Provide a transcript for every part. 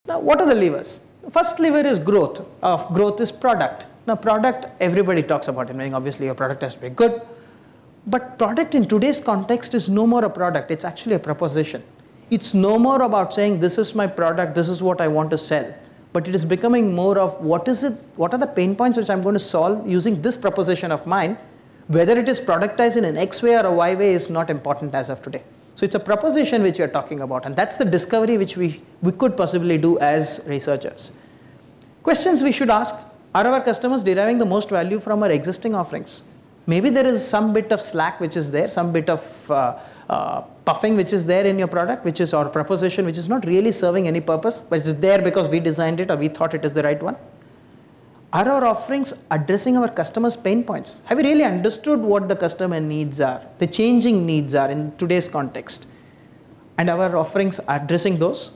Now, what are the levers? The first lever is growth. Growth is product. Now, product, everybody talks about it, meaning obviously your product has to be good. But product in today's context is no more a product, it's actually a proposition. It's no more about saying this is my product, this is what I want to sell. But it is becoming more of what are the pain points which I'm going to solve using this proposition of mine. Whether it is productized in an X way or a Y way is not important as of today. So it's a proposition which we are talking about, and that's the discovery which we could possibly do as researchers. Questions we should ask: are our customers deriving the most value from our existing offerings? Maybe there is some bit of slack which is there, some bit of puffing which is there in your product, which is our proposition, which is not really serving any purpose, but it's there because we designed it or we thought it is the right one. Are our offerings addressing our customers' pain points? Have we really understood what the customer needs are, the changing needs are in today's context? And our offerings are addressing those?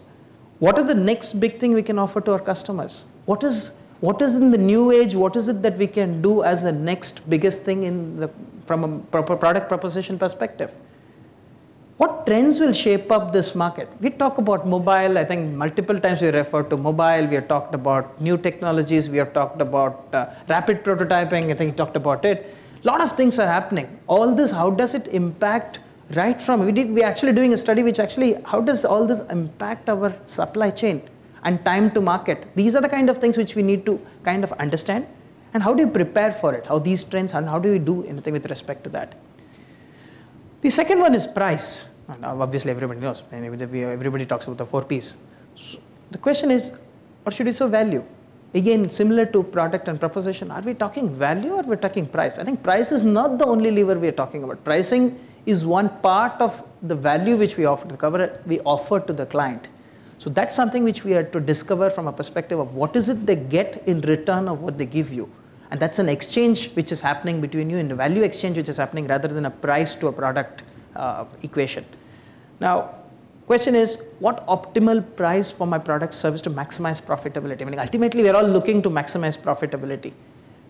What are the next big thing we can offer to our customers? What is in the new age? What is it that we can do as the next biggest thing from a proper product proposition perspective? What trends will shape up this market? We talk about mobile. I think multiple times we referred to mobile. We have talked about new technologies. We have talked about rapid prototyping. I think we talked about it. A lot of things are happening. All this, how does it impact right from, we're actually doing a study which actually, how does all this impact our supply chain and time to market? These are the kind of things which we need to kind of understand. And how do you prepare for it? How these trends, and how do we do anything with respect to that? The second one is price. Now, obviously, everybody knows. Everybody talks about the 4 Ps. So the question is, or should we say value? Again, similar to product and proposition, are we talking value or we're talking price? I think price is not the only lever we are talking about. Pricing is one part of the value which we offer to the client. So that's something which we are to discover from a perspective of what is it they get in return of what they give you. And that's an exchange which is happening between you, in the value exchange which is happening rather than a price to a product equation. Now, question is, what optimal price for my product service to maximize profitability? I mean, ultimately, we are all looking to maximize profitability.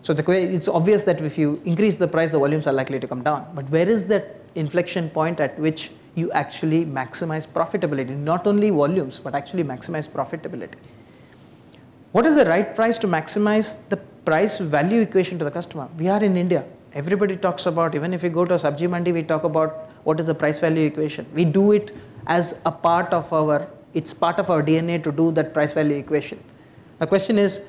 So it's obvious that if you increase the price, the volumes are likely to come down. But where is that inflection point at which you actually maximize profitability? Not only volumes, but actually maximize profitability. What is the right price to maximize the price value equation to the customer? We are in India. Everybody talks about, even if you go to a Sabji Mandi, we talk about what is the price value equation. We do it as a part of it's part of our DNA to do that price value equation. The question is,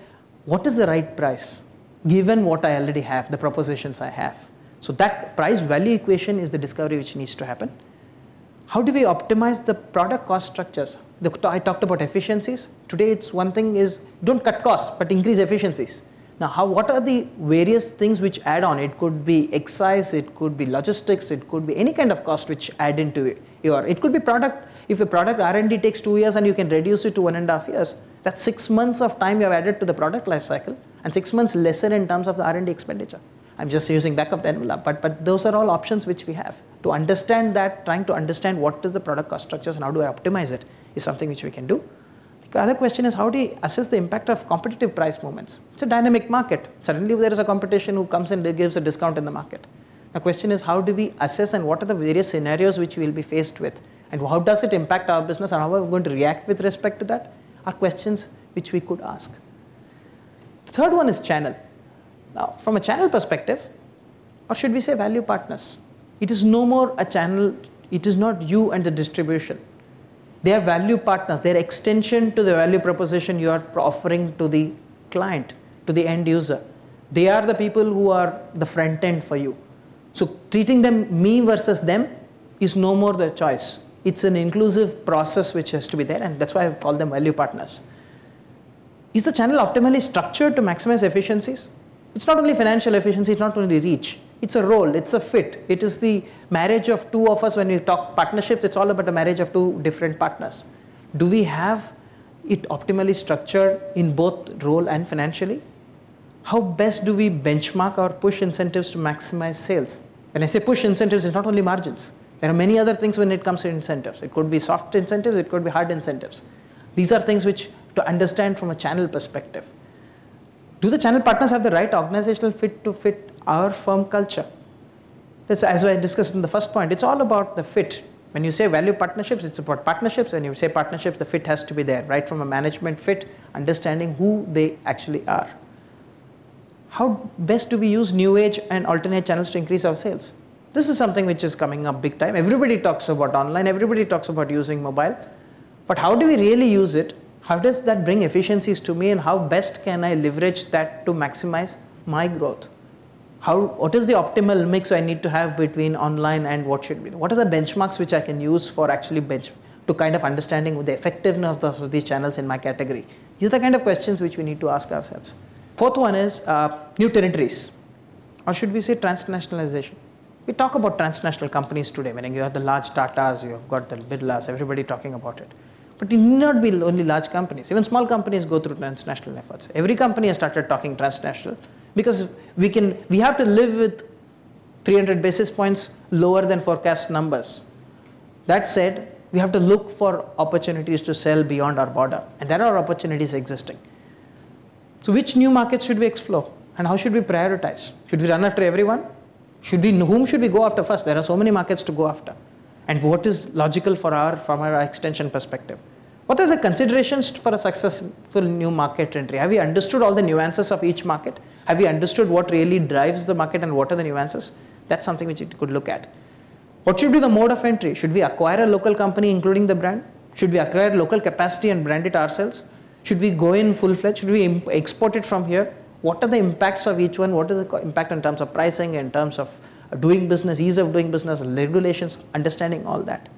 what is the right price given what I already have, the propositions I have? So that price value equation is the discovery which needs to happen. How do we optimize the product cost structures? I talked about efficiencies. Today, it's one thing is don't cut costs, but increase efficiencies. Now, what are the various things which add on? It could be excise, it could be logistics, it could be any kind of cost which add into it. It could be product. If a product R&D takes 2 years and you can reduce it to 1.5 years, that's 6 months of time you have added to the product life cycle and 6 months lesser in terms of the R&D expenditure. I'm just using back of the envelope, but those are all options which we have. To understand that, trying to understand what is the product cost structures and how do I optimize it is something which we can do. The other question is, how do you assess the impact of competitive price movements? It's a dynamic market. Suddenly there is a competition who comes in and gives a discount in the market. The question is, how do we assess and what are the various scenarios which we will be faced with? And how does it impact our business and how are we going to react with respect to that? Are questions which we could ask. The third one is channel. Now, from a channel perspective, or should we say value partners? It is no more a channel. It is not you and the distribution. They are value partners. They are extension to the value proposition you are offering to the client, to the end user. They are the people who are the front end for you. So treating them me versus them is no more the choice. It's an inclusive process which has to be there, and that's why I call them value partners. Is the channel optimally structured to maximize efficiencies? It's not only financial efficiency, it's not only reach. It's a role, it's a fit. It is the marriage of two of us. When we talk partnerships, it's all about a marriage of two different partners. Do we have it optimally structured in both role and financially? How best do we benchmark our push incentives to maximize sales? When I say push incentives, it's not only margins. There are many other things when it comes to incentives. It could be soft incentives, it could be hard incentives. These are things which to understand from a channel perspective. Do the channel partners have the right organizational fit to fit our firm culture? That's as I discussed in the first point. It's all about the fit. When you say value partnerships, it's about partnerships. When you say partnerships, the fit has to be there, right from a management fit, understanding who they actually are. How best do we use new age and alternate channels to increase our sales? This is something which is coming up big time. Everybody talks about online, everybody talks about using mobile, but how do we really use it? How does that bring efficiencies to me, and how best can I leverage that to maximize my growth? What is the optimal mix I need to have between online and what should be? What are the benchmarks which I can use for actually to kind of understanding the effectiveness of these channels in my category? These are the kind of questions which we need to ask ourselves. Fourth one is new territories, or should we say transnationalization? We talk about transnational companies today, meaning you have the large Tatas, you have got the Birlas, everybody talking about it. But it need not be only large companies. Even small companies go through transnational efforts. Every company has started talking transnational because we have to live with 300 basis points lower than forecast numbers. That said, we have to look for opportunities to sell beyond our border, and there are opportunities existing. So which new markets should we explore, and how should we prioritize? Should we run after everyone? Whom should we go after first? There are so many markets to go after. And what is logical from our extension perspective? What are the considerations for a successful new market entry? Have we understood all the nuances of each market? Have we understood what really drives the market and what are the nuances? That's something which you could look at. What should be the mode of entry? Should we acquire a local company including the brand? Should we acquire local capacity and brand it ourselves? Should we go in full-fledged? Should we export it from here? What are the impacts of each one? What is the impact in terms of pricing, in terms of doing business, ease of doing business, regulations, understanding all that?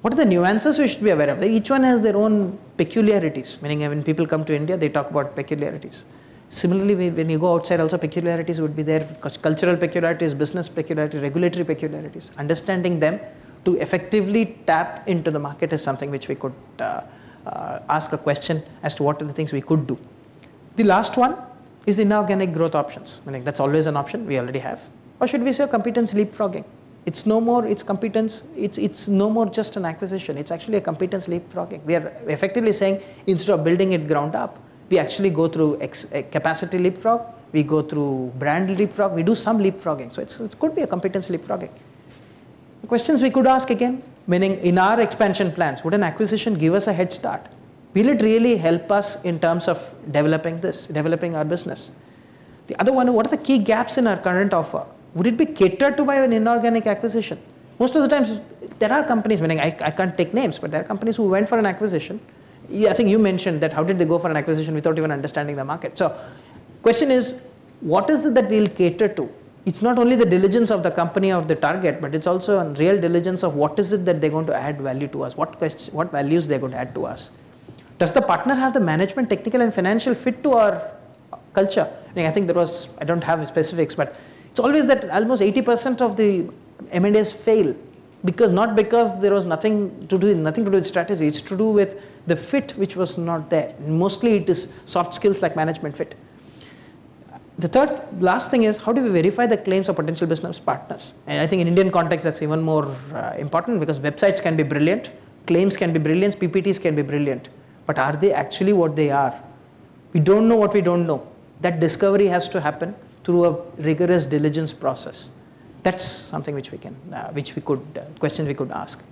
What are the nuances we should be aware of? Each one has their own peculiarities, meaning when people come to India, they talk about peculiarities. Similarly, when you go outside also, peculiarities would be there, cultural peculiarities, business peculiarities, regulatory peculiarities. Understanding them to effectively tap into the market is something which we could ask a question as to what are the things we could do. The last one is inorganic growth options. I think that's always an option we already have. Or should we say competence leapfrogging? It's no more, it's competence, it's no more just an acquisition. It's actually a competence leapfrogging. We are effectively saying instead of building it ground up, we actually go through capacity leapfrog, we go through brand leapfrog, we do some leapfrogging. So it could be a competence leapfrogging. The questions we could ask again, meaning in our expansion plans, would an acquisition give us a head start? Will it really help us in terms of developing our business? The other one, what are the key gaps in our current offer? Would it be catered to by an inorganic acquisition? Most of the times, there are companies, meaning I can't take names, but there are companies who went for an acquisition. I think you mentioned that how did they go for an acquisition without even understanding the market? So, question is, what is it that we'll cater to? It's not only the diligence of the company or the target, but it's also a real diligence of what is it that they're going to add value to us, what values they're going to add to us. Does the partner have the management, technical and financial fit to our culture? I think I don't have specifics, but it's always that almost 80% of the M&As fail not because there was nothing to do with strategy. It's to do with the fit which was not there. Mostly it is soft skills like management fit. The last thing is, how do we verify the claims of potential business partners? And I think in Indian context that's even more important because websites can be brilliant, claims can be brilliant, PPTs can be brilliant. But are they actually what they are? We don't know what we don't know. That discovery has to happen through a rigorous diligence process. That's something which questions we could ask.